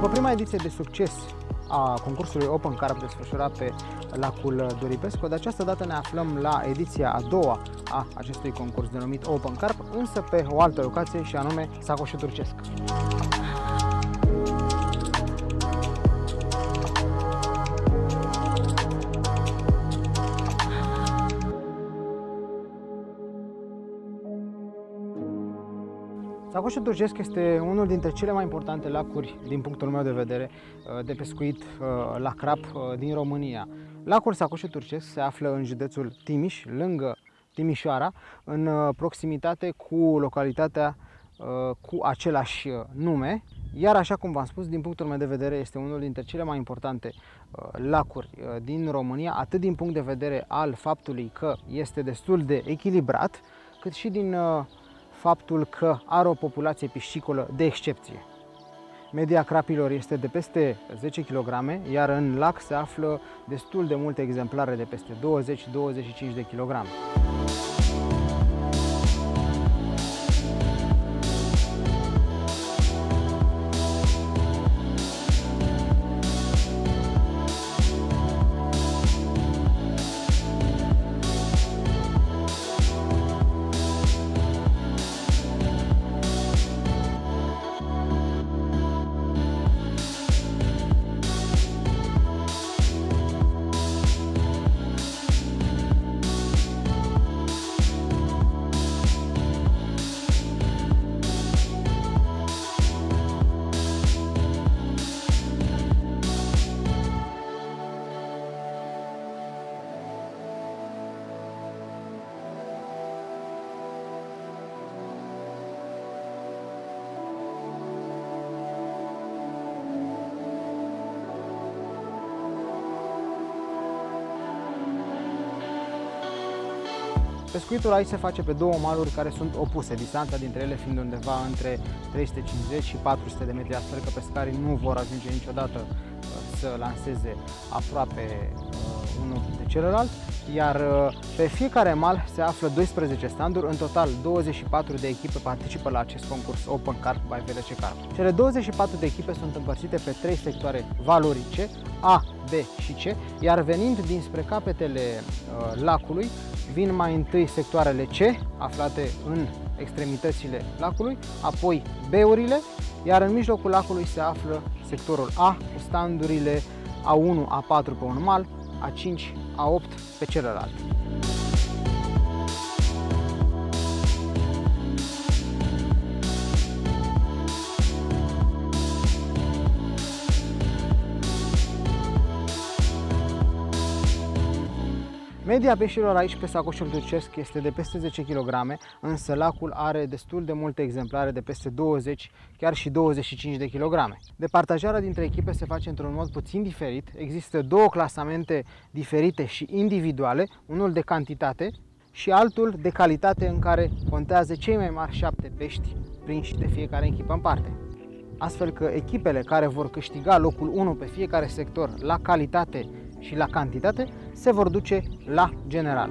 După prima ediție de succes a concursului Open Carp desfășurat pe lacul Doripescu, de această dată ne aflăm la ediția a doua a acestui concurs denumit Open Carp, însă pe o altă locație și anume Sacoșul Turcesc. Sacoșul Turcesc este unul dintre cele mai importante lacuri, din punctul meu de vedere, de pescuit la crap din România. Lacul Sacoșul Turcesc se află în județul Timiș, lângă Timișoara, în proximitate cu localitatea cu același nume. Iar așa cum v-am spus, din punctul meu de vedere, este unul dintre cele mai importante lacuri din România, atât din punct de vedere al faptului că este destul de echilibrat, cât și din faptul că are o populație piscicolă de excepție. Media crapilor este de peste 10 kg, iar în lac se află destul de multe exemplare de peste 20-25 de kg. Pescuitul aici se face pe două maluri care sunt opuse, distanța dintre ele fiind undeva între 350 și 400 de metri, astfel că pescarii nu vor ajunge niciodată să lanseze aproape unul de celălalt, iar pe fiecare mal se află 12 standuri, în total 24 de echipe participă la acest concurs Open Carp by VLC Carp. Cele 24 de echipe sunt împărțite pe 3 sectoare valorice, A, B și C, iar venind dinspre capetele lacului, vin mai întâi sectoarele C, aflate în extremitățile lacului, apoi B-urile, iar în mijlocul lacului se află sectorul A, cu standurile A1, A4 pe un mal, A5, A8 pe celălalt. Media peștilor aici pe Sacoșul Turcesc este de peste 10 kg, însă lacul are destul de multe exemplare de peste 20, chiar și 25 de kg. Departajarea dintre echipe se face într-un mod puțin diferit. Există două clasamente diferite și individuale, unul de cantitate și altul de calitate, în care contează cei mai mari 7 pești prinși de fiecare echipă în parte. Astfel că echipele care vor câștiga locul 1 pe fiecare sector la calitate și la cantitate se vor duce la general.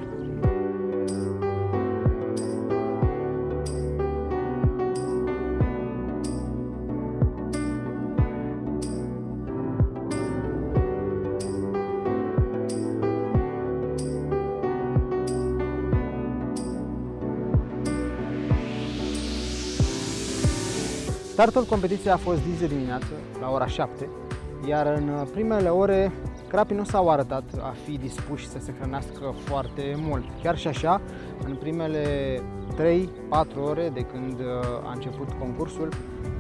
Startul competiției a fost dis de dimineață, la ora 7, iar în primele ore crapii nu s-au arătat a fi dispuși să se hrănească foarte mult. Chiar și așa, în primele 3-4 ore de când a început concursul,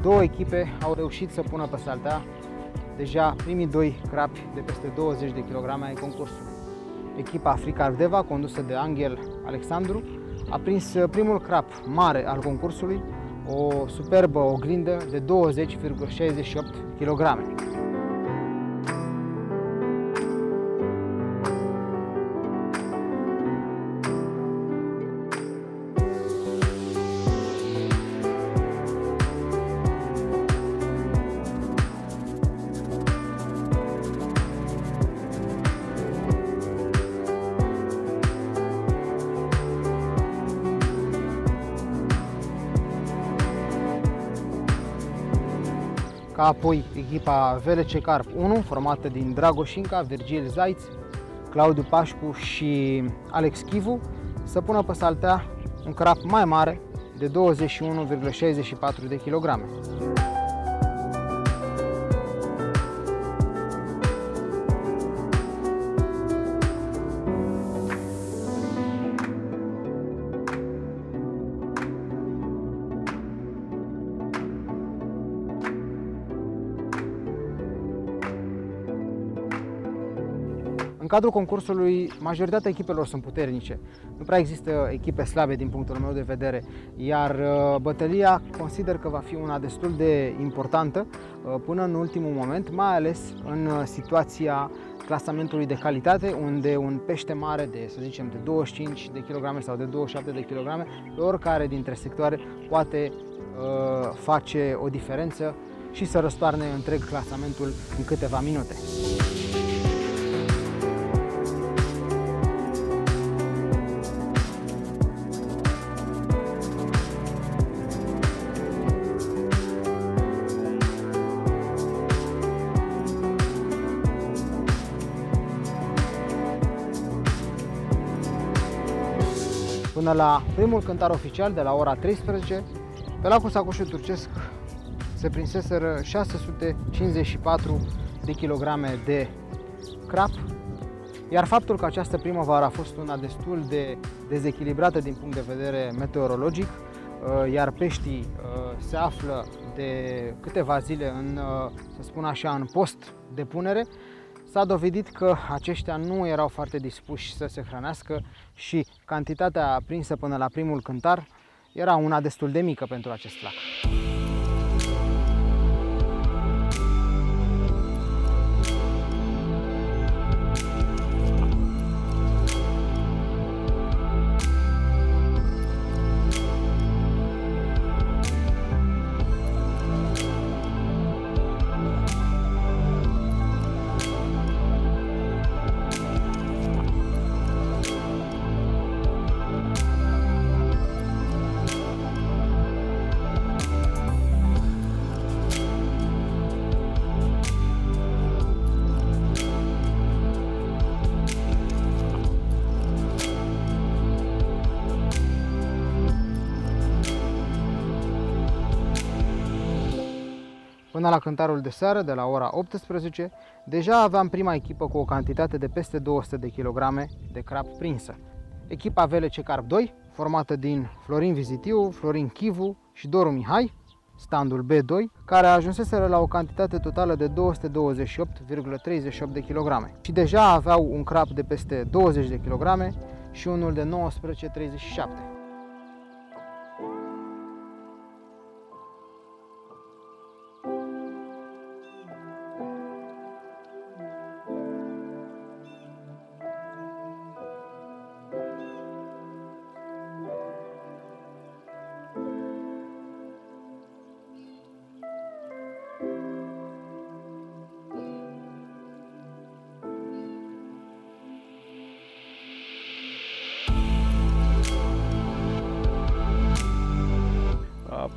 două echipe au reușit să pună pe saltea deja primii doi crapi de peste 20 de kg ai concursului. Echipa Africa Ardeva, condusă de Angel Alexandru, a prins primul crap mare al concursului, o superbă oglindă de 20,68 kg. ca apoi echipa VLC Carp 1, formată din Dragoș Inca, Virgil Zaiț, Claudiu Pașcu și Alex Chivu, să pună pe saltea un crap mai mare de 21,64 de kilograme. În cadrul concursului, majoritatea echipelor sunt puternice. Nu prea există echipe slabe din punctul meu de vedere, iar bătălia consider că va fi una destul de importantă până în ultimul moment, mai ales în situația clasamentului de calitate, unde un pește mare de, să zicem, de 25 de kg sau de 27 de kg, pe oricare dintre sectoare poate face o diferență și să răstoarne întreg clasamentul în câteva minute. Până la primul cântar oficial, de la ora 13, pe lacul Sacoșul Turcesc se prinseseră 654 de kilograme de crap, iar faptul că această primăvară a fost una destul de dezechilibrată din punct de vedere meteorologic, iar peștii se află de câteva zile în, să spun așa, în post de punere, s-a dovedit că aceștia nu erau foarte dispuși să se hrănească și cantitatea prinsă până la primul cântar era una destul de mică pentru acest lac. Până la cântarul de seară, de la ora 18, deja aveam prima echipă cu o cantitate de peste 200 de kg de crap prinsă. Echipa VLC Carp 2, formată din Florin Vizitiu, Florin Chivu și Doru Mihai, standul B2, care ajunseseră la o cantitate totală de 228,38 de kg. Și deja aveau un crap de peste 20 de kg și unul de 19,37.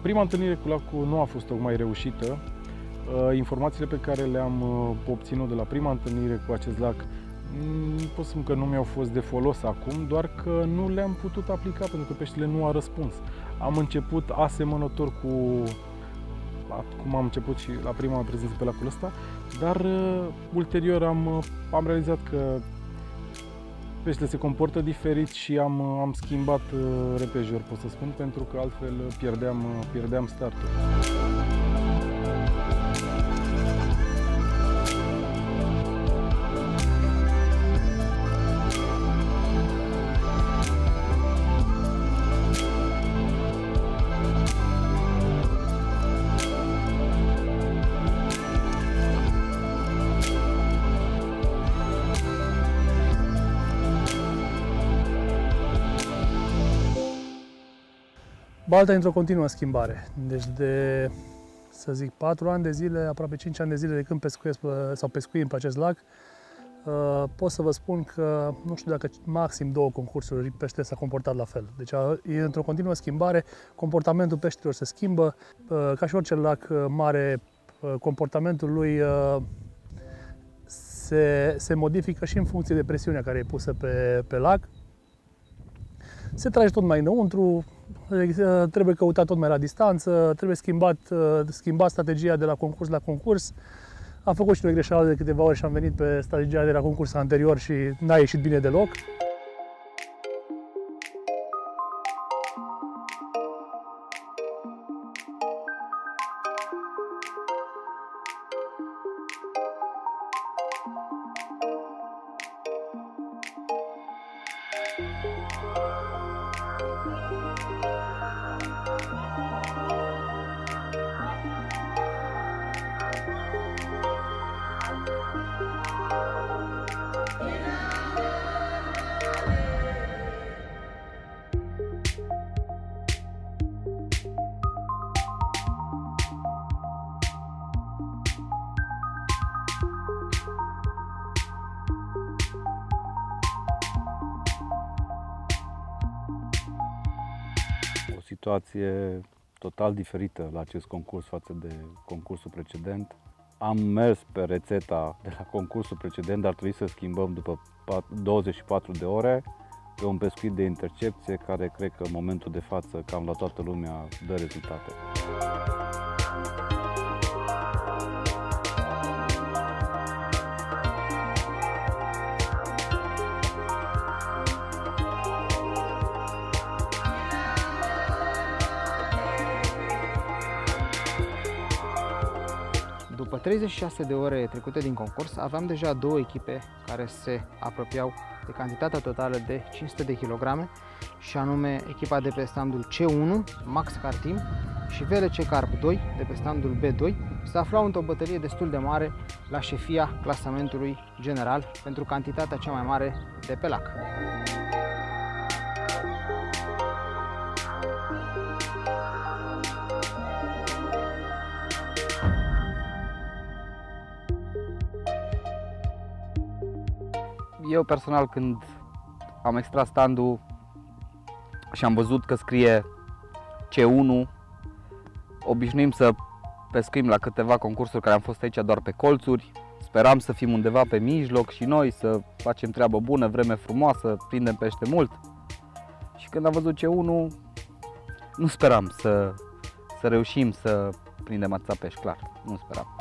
Prima întâlnire cu lacul nu a fost tocmai reușită. Informațiile pe care le-am obținut de la prima întâlnire cu acest lac, pot să spun că nu mi-au fost de folos acum, doar că nu le-am putut aplica pentru că peștele nu a răspuns. Am început asemănător cu cum am început și la prima prezență pe lacul ăsta, dar ulterior am realizat că peștele se comportă diferit și am schimbat repejor, pot să spun, pentru că altfel pierdeam startul. Balta într-o continuă schimbare. Deci de, să zic, 4 ani de zile, aproape 5 ani de zile de când pescuiesc sau pescuim pe acest lac, pot să vă spun că nu știu dacă maxim 2 concursuri peștele s-a comportat la fel. Deci e într-o continuă schimbare, comportamentul peștilor se schimbă, ca și orice lac mare Comportamentul lui se modifică și în funcție de presiunea care e pusă pe lac. Se trage tot mai înăuntru, trebuie căutat tot mai la distanță, trebuie schimbat strategia de la concurs la concurs. Am făcut și noi greșeală de câteva ori și am venit pe strategia de la concursul anterior și n-a ieșit bine deloc. O situație total diferită la acest concurs față de concursul precedent. Am mers pe rețeta de la concursul precedent, dar ar trebui să schimbăm după 24 de ore pe un pescuit de intercepție care cred că în momentul de față cam la toată lumea dă rezultate. După 36 de ore trecute din concurs, aveam deja două echipe care se apropiau de cantitatea totală de 500 de kg, și anume echipa de pe standul C1, Max Cartim, și VLC Carp 2, de pe standul B2, se aflau într-o bătălie destul de mare la șefia clasamentului general pentru cantitatea cea mai mare de pe lac. Eu personal, când am extras standul și am văzut că scrie C1, obișnuim să pescuim la câteva concursuri care am fost aici doar pe colțuri. Speram să fim undeva pe mijloc și noi să facem treabă bună, vreme frumoasă, prindem pește mult. Și când am văzut C1, nu speram să reușim să prindem atâția pești, clar, nu speram.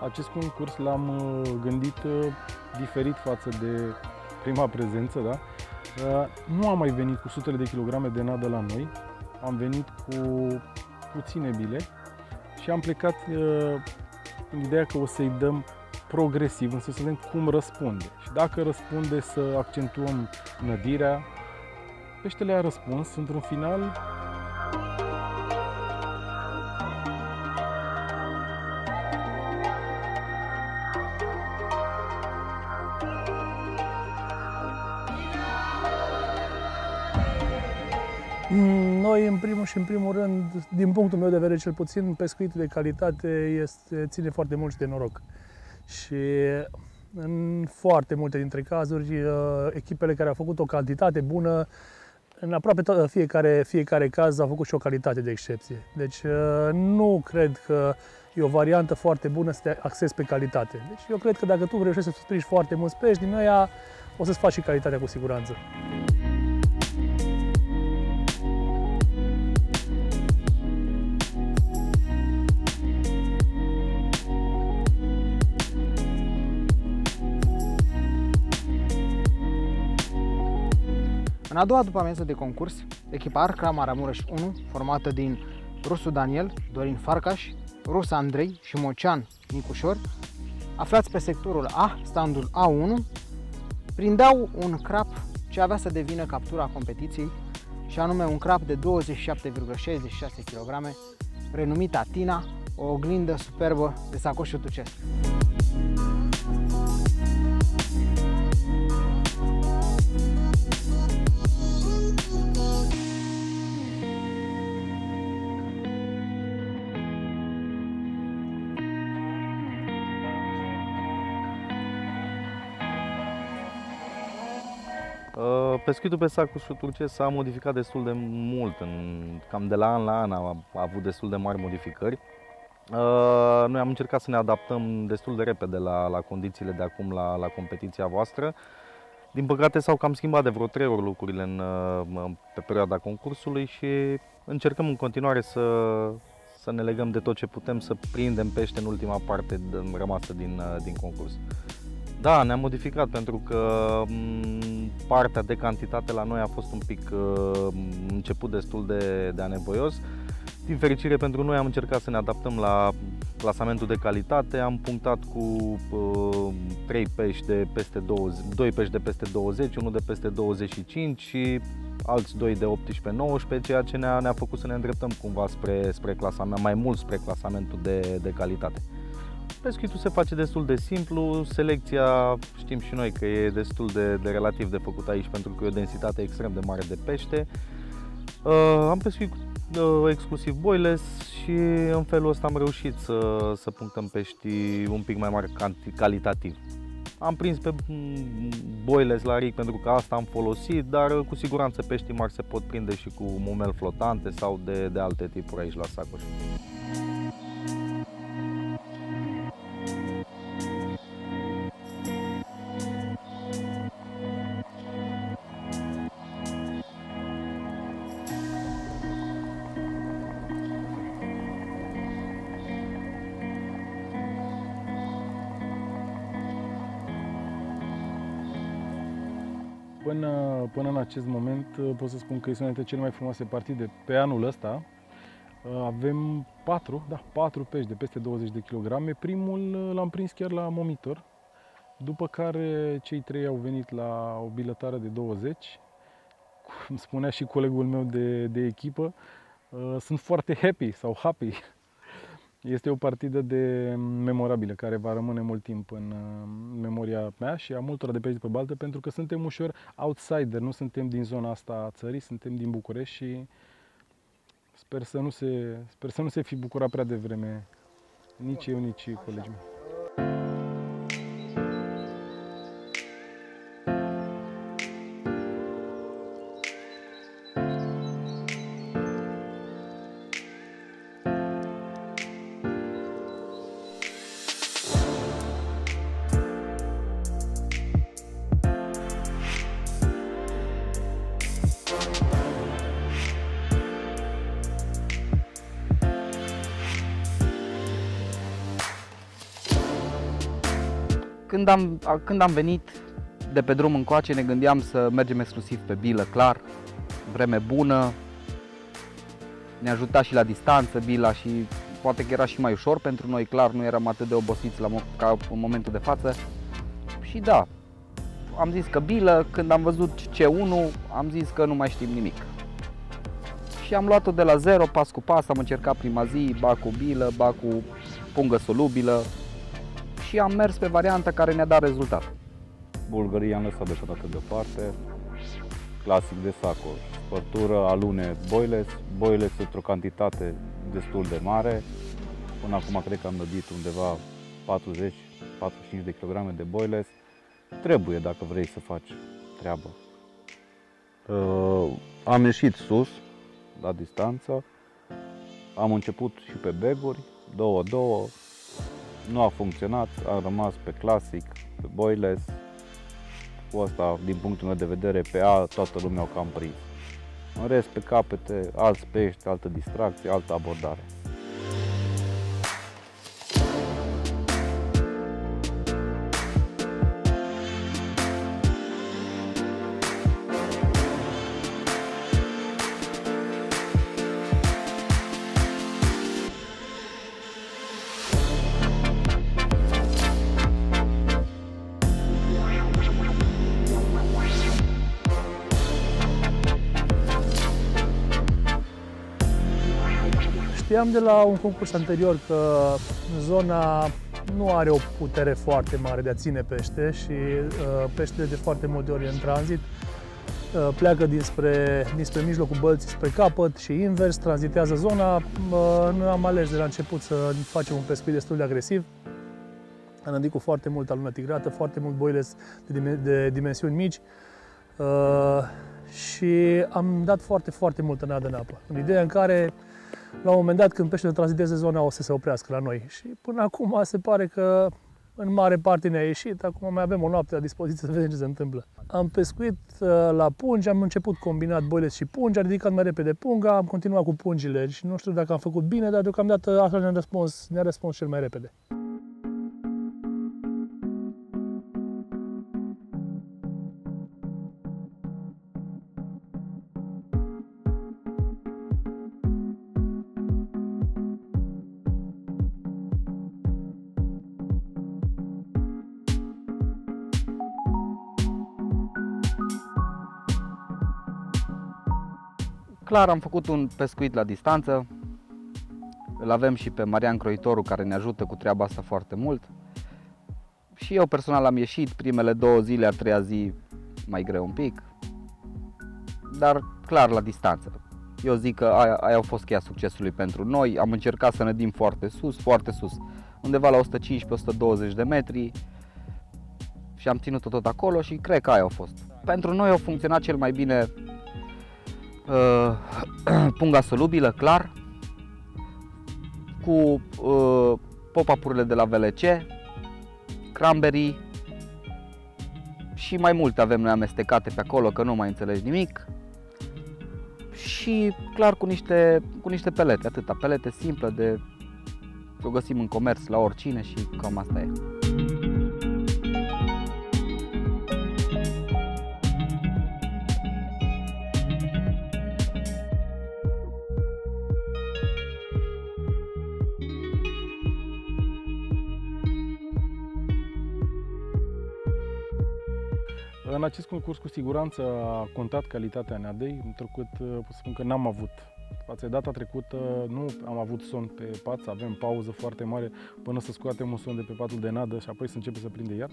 Acest concurs l-am gândit diferit față de prima prezență, da? Nu am mai venit cu sutele de kilograme de nadă la noi, am venit cu puține bile și am plecat în ideea că o să-i dăm progresiv, însă să vedem cum răspunde. Și dacă răspunde, să accentuăm nădirea. Peștele a răspuns într-un final. Noi, în primul rând, din punctul meu de vedere cel puțin, pescuitul de calitate ține foarte mult și de noroc. Și în foarte multe dintre cazuri, echipele care au făcut o cantitate bună, în aproape fiecare caz, au făcut și o calitate de excepție. Deci nu cred că e o variantă foarte bună să te axezi pe calitate. Deci eu cred că dacă tu reușești să prindi foarte mulți pești din ăia, o să-ți faci și calitatea cu siguranță. În a doua după-amiază de concurs, echipa Arcra Maramureș 1, formată din Rusu Daniel, Dorin Farcaș, Rus Andrei și Mocean Nicușor, aflați pe sectorul A, standul A1, prindeau un crap ce avea să devină captura competiției, și anume un crap de 27,66 kg, renumit Atina, o oglindă superbă de sacoșul tucesc. Pescuitul pe sacul turcesc s-a modificat destul de mult, cam de la an la an a avut destul de mari modificări. Noi am încercat să ne adaptăm destul de repede la condițiile de acum, la competiția voastră. Din păcate s-au cam schimbat de vreo 3 ori lucrurile pe perioada concursului și încercăm în continuare să ne legăm de tot ce putem, să prindem pește în ultima parte rămasă din concurs. Da, ne-am modificat pentru că partea de cantitate la noi a fost un pic început destul de anevoios. Din fericire pentru noi am încercat să ne adaptăm la clasamentul de calitate, am punctat cu 3 pești de peste 20, 2 pești de peste 20, unul de peste 25 și alți 2 de 18-19, ceea ce ne-a făcut să ne îndreptăm cumva spre clasament, mai mult spre clasamentul de calitate. Pescuitul se face destul de simplu, selecția știm și noi că e destul de relativ de făcut aici pentru că e o densitate extrem de mare de pește. Am pescuit exclusiv boiles și în felul ăsta am reușit să punctăm pești un pic mai mari calitativ. Am prins pe boiles la rig pentru că asta am folosit, dar cu siguranță peștii mari se pot prinde și cu mumel flotante sau de alte tipuri aici la Sacoș. Până în acest moment pot să spun că este una dintre cele mai frumoase partide pe anul ăsta. Avem 4 pești de peste 20 de kg. Primul l-am prins chiar la momitor, după care cei 3 au venit la o bilătară de 20. Cum spunea și colegul meu de echipă, sunt foarte happy. Este o partidă memorabilă care va rămâne mult timp în memoria mea și a multora de pe aici pe baltă, pentru că suntem ușor outsider, nu suntem din zona asta a țării, suntem din București și sper să nu se fi bucurat prea devreme nici eu, nici colegii mei. Când am venit de pe drum încoace, ne gândeam să mergem exclusiv pe bilă, clar, vreme bună, ne ajuta și la distanță bila și poate că era și mai ușor pentru noi, clar, nu eram atât de obosiți ca în momentul de față. Și da, am zis că bilă, când am văzut C1, am zis că nu mai știm nimic. Și am luat-o de la zero, pas cu pas, am încercat prima zi, ba cu bilă, ba cu pungă solubilă și am mers pe varianta care ne-a dat rezultat. Bulgării am lăsat deocamdată deoparte, clasic de Sacoș, spărtură, alune, boiles într-o cantitate destul de mare. Până acum cred că am nădit undeva 40-45 de kg de boiles. Trebuie dacă vrei să faci treabă. Am ieșit sus, la distanță, am început și pe baguri, 2-2, nu a funcționat, am rămas pe clasic, pe boiles. Cu asta, din punctul meu de vedere, pe A toată lumea o cam prins. În rest, pe capete, alți pești, altă distracție, altă abordare. Știam de la un concurs anterior că zona nu are o putere foarte mare de a ține pește și peștele de foarte multe ori în tranzit pleacă dinspre mijlocul bălții spre capăt și invers, tranzitează zona. Noi am ales de la început să facem un pescuit destul de agresiv. Am nădit cu foarte multă alună tigrată, foarte mult boiles de dimensiuni mici. Și am dat foarte multă nadă în apă. În ideea în care, la un moment dat, când peștele tranziteze zona, o să se oprească la noi. Și până acum se pare că în mare parte ne-a ieșit, acum mai avem o noapte la dispoziție să vedem ce se întâmplă. Am pescuit la pungi, am început combinat boiles și pungi, am ridicat mai repede punga, am continuat cu pungile și nu știu dacă am făcut bine, dar deocamdată așa ne-a răspuns cel mai repede. Clar, am făcut un pescuit la distanță. Îl avem și pe Marian Croitoru, care ne ajută cu treaba asta foarte mult. Și eu personal am ieșit primele 2 zile, a 3-a zi mai greu un pic. Dar clar la distanță. Eu zic că aia au fost cheia succesului pentru noi. Am încercat să nădim foarte sus, undeva la 115-120 de metri. Și am ținut-o tot acolo și cred că aia au fost. Pentru noi au funcționat cel mai bine punga solubilă, clar, cu pop-up-urile de la VLC, cranberry și mai multe avem noi amestecate pe acolo, că nu mai înțelegi nimic. Și clar cu niște pelete, atâta, pelete simple de o găsim în comerț la oricine și cam asta e. În acest concurs cu siguranță a contat calitatea nadei, întrucât pot să spun că n-am avut. Față de data trecută nu am avut son pe pat, avem pauză foarte mare până să scoatem un son de pe patul de nadă și apoi să începe să prinde iar.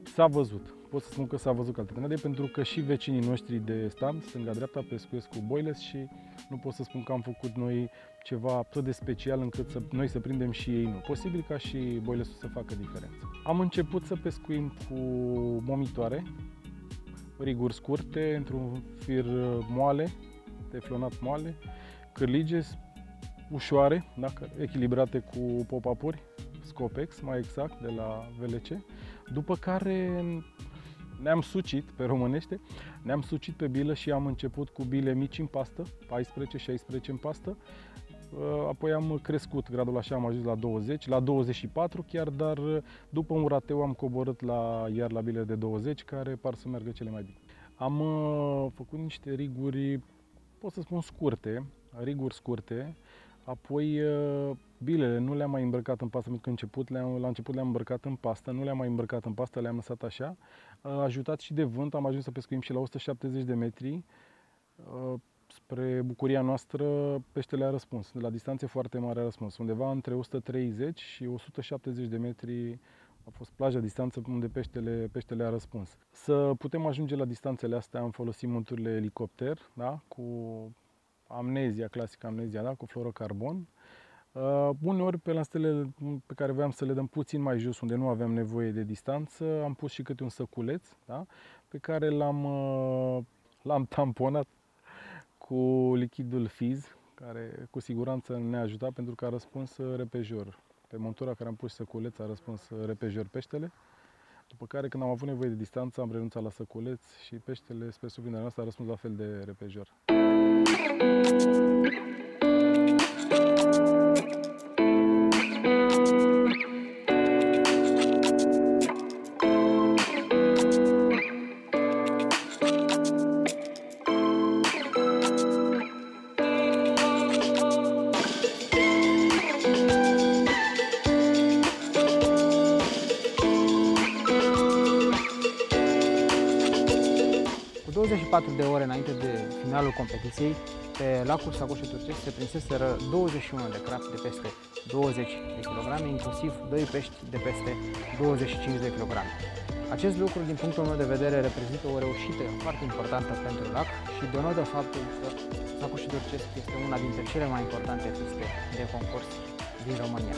S-a văzut, pot să spun că s-a văzut calitatea nadei, pentru că și vecinii noștri de stand, stânga-dreapta, pescuiesc cu boiles și nu pot să spun că am făcut noi ceva atât de special încât noi să prindem și ei nu. Posibil ca și boilesul să facă diferență. Am început să pescuim cu momitoare, riguri scurte, într-un fir moale, teflonat moale, cârlige ușoare, echilibrate cu pop-up-uri, Scopex, mai exact, de la VLC. După care ne-am sucit, pe românește, ne-am sucit pe bilă și am început cu bile mici în pastă, 14-16 în pastă. Apoi am crescut gradul așa, am ajuns la 20, la 24 chiar, dar după un rateu am coborât iar la bile de 20, care par să meargă cele mai bine. Am făcut niște riguri, pot să spun scurte, riguri scurte, apoi bilele nu le-am mai îmbrăcat în pastă, pentru că la început le-am îmbrăcat în pastă, nu le-am mai îmbrăcat în pastă, le-am lăsat așa. Ajutat și de vânt, am ajuns să pescuim și la 170 de metri. Spre bucuria noastră, peștele a răspuns. De la distanțe foarte mare a răspuns. Undeva între 130 și 170 de metri a fost plaja, distanță unde peștele a răspuns. Să putem ajunge la distanțele astea am folosit monturile elicopter, da? Cu amnezia, clasică amnezia, da? Cu fluorocarbon. Uneori pe lansele pe care voiam să le dăm puțin mai jos, unde nu aveam nevoie de distanță, am pus și câte un săculeț, da? Pe care l-am tamponat cu lichidul Fizz, care cu siguranță ne-a ajutat pentru că a răspuns repejor. Pe montura care am pus săculeț a răspuns repejor peștele, după care când am avut nevoie de distanță am renunțat la săculeț și peștele, spre surprinderea noastră, a răspuns la fel de repejor. Cu 24 de ore înainte de finalul competiției, pe lacul Sacoșe Turcesc se prinseseră 21 de crapi de peste 20 de kg, inclusiv 2 pești de peste 25 de kg. Acest lucru, din punctul meu de vedere, reprezintă o reușită foarte importantă pentru lac și denotă faptul că Sacoșe Turcesc este una dintre cele mai importante piste de concurs din România.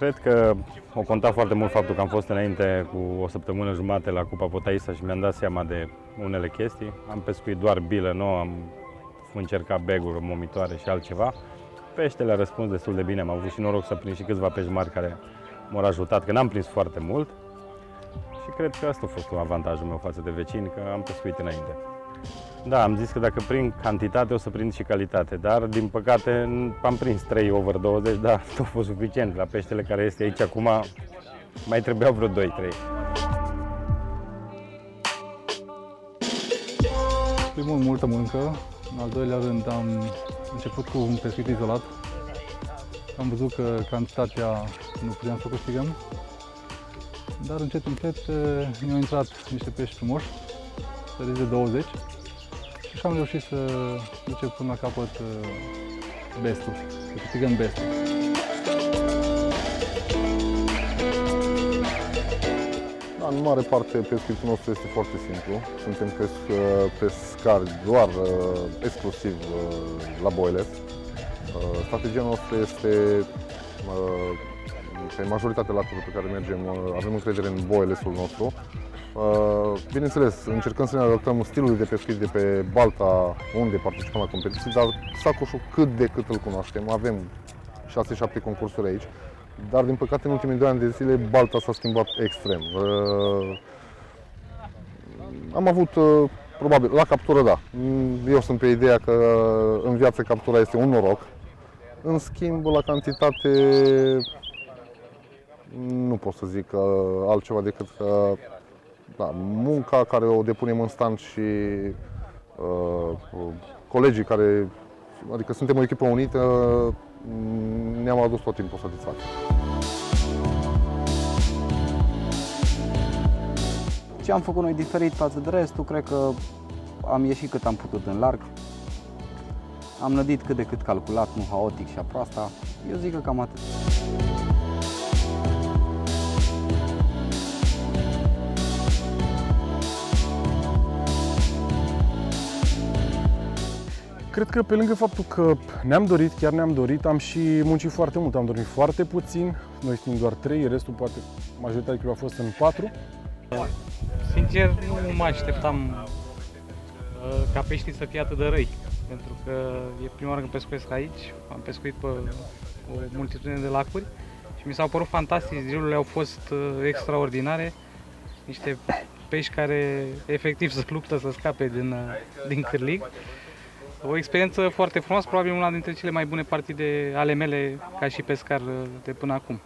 Cred că o conta foarte mult faptul că am fost înainte cu o săptămână jumate la Cupa Potaisa și mi-am dat seama de unele chestii. Am pescuit doar bilă nouă, am încercat baguri, momitoare și altceva. Peștele a răspuns destul de bine, am avut și noroc să prind și câțiva pești mari care m-au ajutat, că n-am prins foarte mult. Și cred că asta a fost un avantajul meu față de vecini, că am pescuit înainte. Da, am zis că dacă prind cantitate o să prind și calitate, dar din păcate am prins 3 over 20, dar nu a fost suficient. La peștele care este aici acum mai trebuiau vreo 2-3. Primul, multă muncă. În al doilea rând am început cu un pescuit izolat. Am văzut că cantitatea nu puteam să câștigăm, dar încet, încet mi-au intrat niște pești frumoși, săriți de 20, și am reușit să ducem până la capăt bestul, să câștigăm bestul. Da, în mare parte pescuitul nostru este foarte simplu. Suntem pescari doar exclusiv la boiles. Strategia noastră este pe majoritatea lacurilor pe care mergem, avem încredere în boilesul nostru. Bineînțeles, încercăm să ne adaptăm stilului de pescuit de pe balta unde participăm la competiții, dar sacoșul cât de cât îl cunoaștem. Avem 6-7 concursuri aici, dar din păcate în ultimii 2 ani de zile balta s-a schimbat extrem. Am avut, probabil, la captură, da. Eu sunt pe ideea că în viață captura este un noroc. În schimb, la cantitate, nu pot să zic altceva decât că da, munca care o depunem în stand și colegii care, adică suntem o echipă unită, ne-am adus tot timpul satisfacție. Ce am făcut noi diferit față de restul? Cred că am ieșit cât am putut în larg. Am nădit cât de cât calculat, nu haotic și aproasta. Eu zic că cam atât. Cred că pe lângă faptul că ne-am dorit, chiar ne-am dorit, am și muncit foarte mult. Am dormit foarte puțin, noi știm doar 3, restul poate majoritatea a fost în 4. Sincer, nu mă așteptam ca peștii să fie atât de răi, pentru că e prima oară când pescuiesc aici, am pescuit pe o multitudine de lacuri și mi s-au părut fantastici, zilurile au fost extraordinare, niște pești care efectiv se luptă să scape din cârlig. O experiență foarte frumoasă, probabil una dintre cele mai bune partide ale mele ca și pescar de până acum.